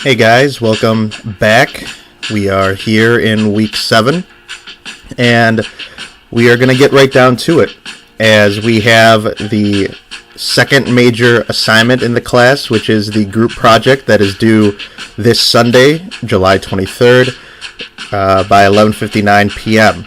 Hey guys, welcome back. We are here in week 7, and we are going to get right down to it, as we have the second major assignment in the class, which is the group project that is due this Sunday, July 23rd, by 11:59 p.m.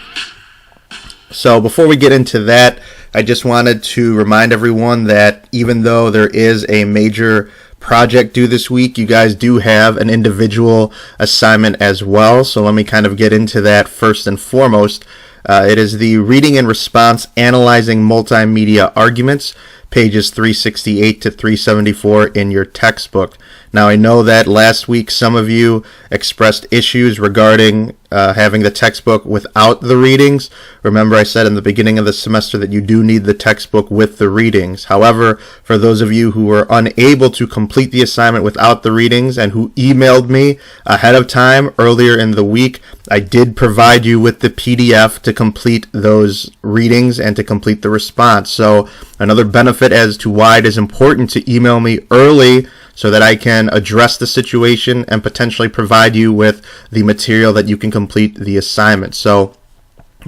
So before we get into that, I just wanted to remind everyone that even though there is a major project due this week, you guys do have an individual assignment as well. So let me kind of get into that first and foremost. It is the reading and response analyzing multimedia arguments, pages 368 to 374 in your textbook. Now, I know that last week some of you expressed issues regarding having the textbook without the readings. Remember, I said in the beginning of the semester that you do need the textbook with the readings. However, for those of you who were unable to complete the assignment without the readings and who emailed me ahead of time earlier in the week, I did provide you with the PDF to complete those readings and to complete the response. So another benefit as to why it is important to email me early so that I can address the situation and potentially provide you with the material that you can complete the assignment. So,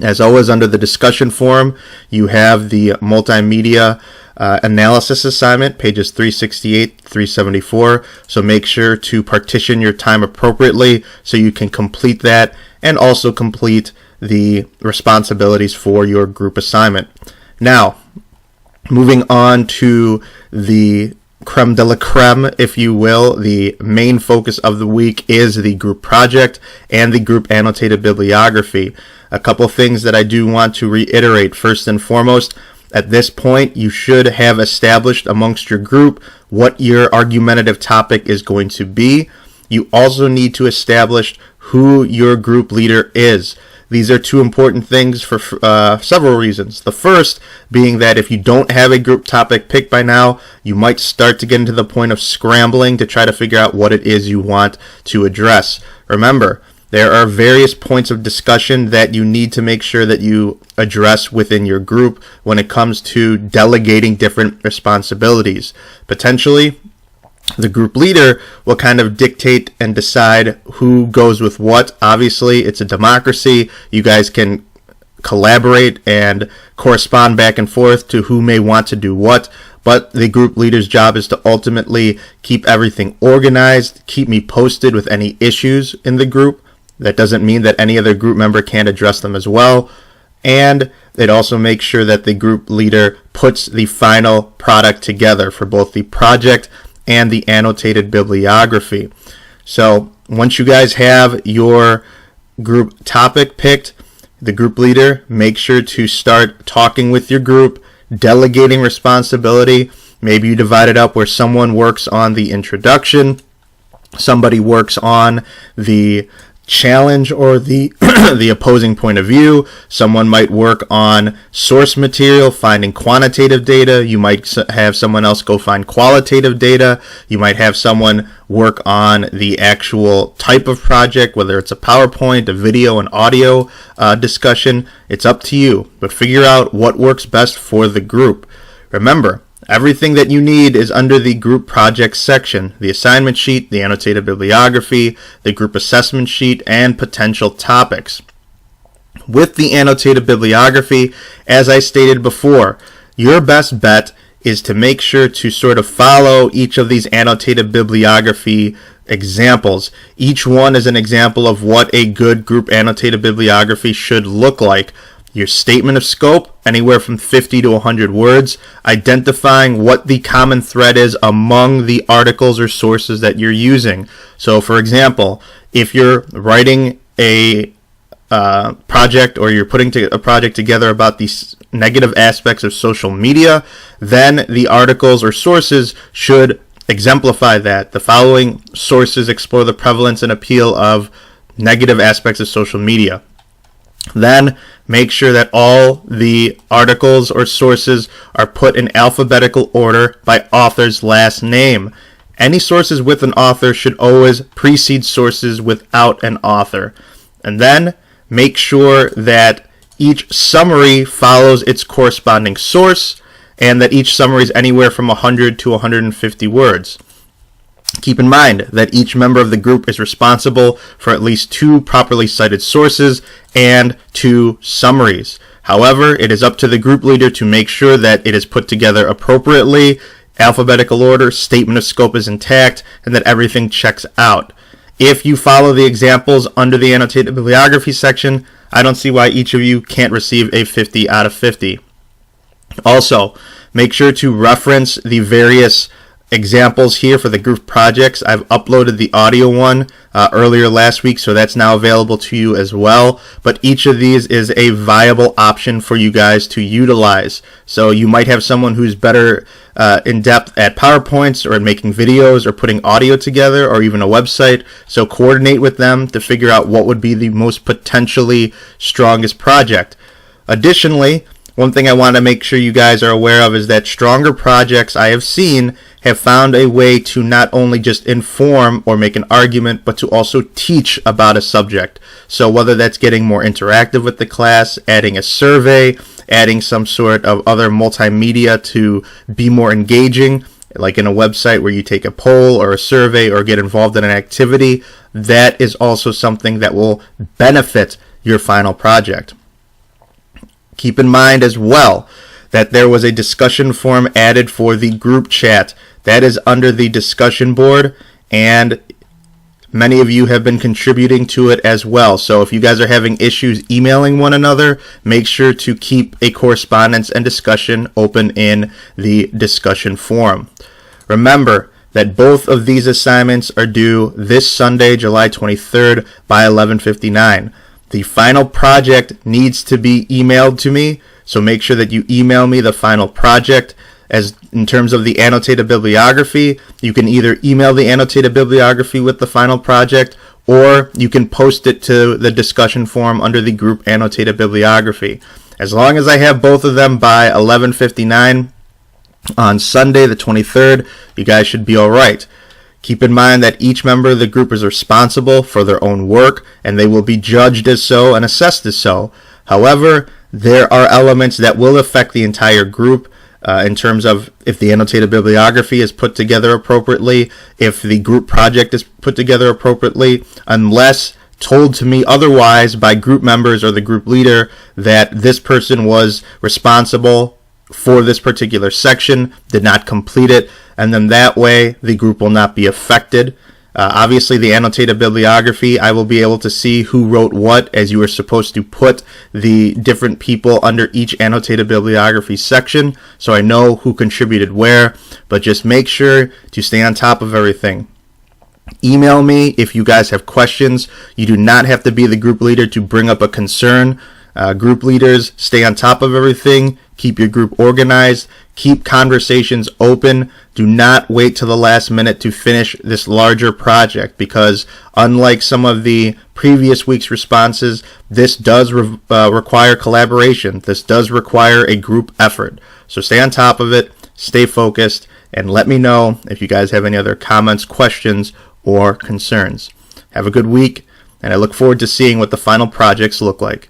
as always, under the discussion forum, you have the multimedia analysis assignment, pages 368, 374. So make sure to partition your time appropriately so you can complete that and also complete the responsibilities for your group assignment. Now, moving on to the creme de la creme, if you will, the main focus of the week is the group project and the group annotated bibliography. A couple things that I do want to reiterate. First and foremost, at this point, you should have established amongst your group what your argumentative topic is going to be. You also need to establish who your group leader is. These are two important things for several reasons. The first being that if you don't have a group topic picked by now, you might start to get into the point of scrambling to try to figure out what it is you want to address. Remember, there are various points of discussion that you need to make sure that you address within your group when it comes to delegating different responsibilities. Potentially, the group leader will kind of dictate and decide who goes with what. Obviously, it's a democracy. You guys can collaborate and correspond back and forth to who may want to do what, but the group leader's job is to ultimately keep everything organized, keep me posted with any issues in the group. That doesn't mean that any other group member can't address them as well. And it also makes sure that the group leader puts the final product together for both the project and the annotated bibliography. So once you guys have your group topic picked, the group leader, make sure to start talking with your group, delegating responsibility. Maybe you divide it up where someone works on the introduction, somebody works on the challenge or the the opposing point of view. Someone might work on source material, finding quantitative data. You might have someone else go find qualitative data. You might have someone work on the actual type of project, whether it's a PowerPoint, a video, an audio discussion. It's up to you, but figure out what works best for the group. Remember, everything that you need is under the group project section: the assignment sheet, the annotated bibliography, the group assessment sheet, and potential topics. With the annotated bibliography, as I stated before, your best bet is to make sure to sort of follow each of these annotated bibliography examples. Each one is an example of what a good group annotated bibliography should look like. Your statement of scope, anywhere from 50 to 100 words, identifying what the common thread is among the articles or sources that you're using. So, for example, if you're writing a project, or you're putting a project together about these negative aspects of social media, then the articles or sources should exemplify that. The following sources explore the prevalence and appeal of negative aspects of social media. Then make sure that all the articles or sources are put in alphabetical order by author's last name. Any sources with an author should always precede sources without an author. And then make sure that each summary follows its corresponding source, and that each summary is anywhere from 100 to 150 words. Keep in mind that each member of the group is responsible for at least 2 properly cited sources and 2 summaries. However, it is up to the group leader to make sure that it is put together appropriately, alphabetical order, statement of scope is intact, and that everything checks out. If you follow the examples under the annotated bibliography section, I don't see why each of you can't receive a 50 out of 50. Also, make sure to reference the various examples here for the group projects. I've uploaded the audio one earlier last week, so that's now available to you as well. But each of these is a viable option for you guys to utilize. So you might have someone who's better in depth at PowerPoints or at making videos or putting audio together or even a website. So coordinate with them to figure out what would be the most potentially strongest project. Additionally, one thing I want to make sure you guys are aware of is that stronger projects I have seen have found a way to not only just inform or make an argument, but to also teach about a subject. So whether that's getting more interactive with the class, adding a survey, adding some sort of other multimedia to be more engaging, like in a website where you take a poll or a survey or get involved in an activity, that is also something that will benefit your final project. Keep in mind as well that there was a discussion forum added for the group chat. That is under the discussion board, and many of you have been contributing to it as well. So if you guys are having issues emailing one another, make sure to keep a correspondence and discussion open in the discussion forum. Remember that both of these assignments are due this Sunday, July 23rd by 11:59. The final project needs to be emailed to me, so make sure that you email me the final project. As in terms of the annotated bibliography, you can either email the annotated bibliography with the final project, or you can post it to the discussion forum under the group annotated bibliography. As long as I have both of them by 11:59 on Sunday the 23rd, you guys should be all right. Keep in mind that each member of the group is responsible for their own work, and they will be judged as so and assessed as so. However, there are elements that will affect the entire group in terms of if the annotated bibliography is put together appropriately, if the group project is put together appropriately, unless told to me otherwise by group members or the group leader that this person was responsible for this particular section, did not complete it, and then that way the group will not be affected. Obviously, the annotated bibliography, I will be able to see who wrote what, as you are supposed to put the different people under each annotated bibliography section, so I know who contributed where, but just make sure to stay on top of everything. Email me if you guys have questions. You do not have to be the group leader to bring up a concern. Group leaders, stay on top of everything. Keep your group organized. Keep conversations open. Do not wait till the last minute to finish this larger project, because unlike some of the previous week's responses, this does require collaboration. This does require a group effort. So stay on top of it, stay focused, and let me know if you guys have any other comments, questions, or concerns. Have a good week, and I look forward to seeing what the final projects look like.